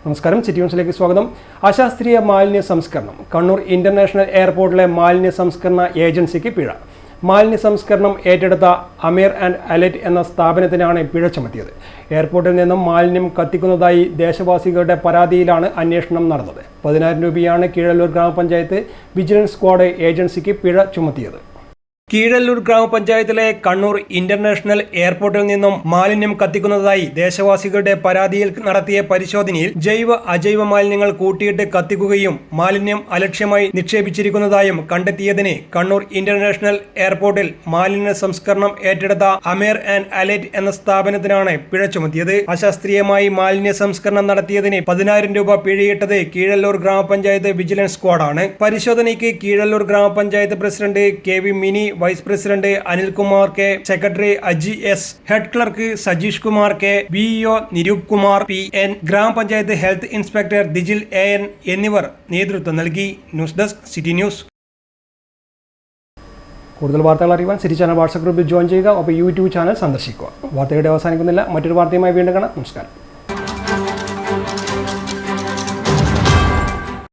നമസ്കാരം, സിറ്റി ന്യൂസിലേക്ക് സ്വാഗതം. അശാസ്ത്രീയ മാലിന്യ സംസ്കരണം. കണ്ണൂർ ഇന്റർനാഷണൽ എയർപോർട്ടിലെ മാലിന്യ സംസ്കരണ ഏജൻസിക്ക് പിഴ. മാലിന്യ സംസ്കരണം ഏറ്റെടുത്ത അമീർ ആൻഡ് അലൈറ്റ് എന്ന സ്ഥാപനത്തിനാണ് പിഴ ചുമത്തിയത്. എയർപോർട്ടിൽ നിന്നും മാലിന്യം കത്തിക്കുന്നതായി ദേശവാസികളുടെ പരാതിയിലാണ് അന്വേഷണം നടന്നത്. 10,000 രൂപയാണ് കീഴല്ലൂർ ഗ്രാമപഞ്ചായത്ത് വിജിലൻസ് സ്ക്വാഡ് ഏജൻസിക്ക് പിഴ ചുമത്തിയത്. കീഴല്ലൂർ ഗ്രാമപഞ്ചായത്തിലെ കണ്ണൂർ ഇന്റർനാഷണൽ എയർപോർട്ടിൽ നിന്നും മാലിന്യം കത്തിക്കുന്നതായി ദേശവാസികളുടെ പരാതിയിൽ നടത്തിയ പരിശോധനയിൽ ജൈവ അജൈവ മാലിന്യങ്ങൾ കൂട്ടിയിട്ട് കത്തിക്കുകയും മാലിന്യം അലക്ഷ്യമായി നിക്ഷേപിച്ചിരിക്കുന്നതായും കണ്ടെത്തിയതിന് കണ്ണൂർ ഇന്റർനാഷണൽ എയർപോർട്ടിൽ മാലിന്യ സംസ്കരണം ഏറ്റെടുത്ത അമീർ ആൻഡ് അലൈറ്റ് എന്ന സ്ഥാപനത്തിനാണ് പിഴ ചുമത്തിയത്. അശാസ്ത്രീയമായി മാലിന്യ സംസ്കരണം നടത്തിയതിന് 10,000 രൂപ പിഴയിട്ടത് കീഴല്ലൂർ ഗ്രാമപഞ്ചായത്ത് വിജിലൻസ് സ്ക്വാഡാണ്. പരിശോധനയ്ക്ക് Keezhallur grama panchayat president K V Mini, vice president Anilkumar K, secretary Aji S, head clerk Sajeesh Kumar K, VEO Niroop Kumar P N, grama panchayat health inspector Dijil N എന്നിവർ നേതൃത്വം നൽകി. News desk, city news. കൂടുതൽ വാർത്തകൾ അറിയുവാൻ സിറ്റി ചാനൽ വാട്സ്ആപ്പ് ഗ്രൂപ്പിൽ ജോയിൻ ചെയ്യുക. ഒപ്പം യൂട്യൂബ് ചാനൽ സന്ദർശിക്കുക. വാർത്തയുടെ അവസാനിക്കുന്നില്ല. മറ്റൊരു വാർത്തയുമായി വീണ്ടും കാണാം. നമസ്കാരം.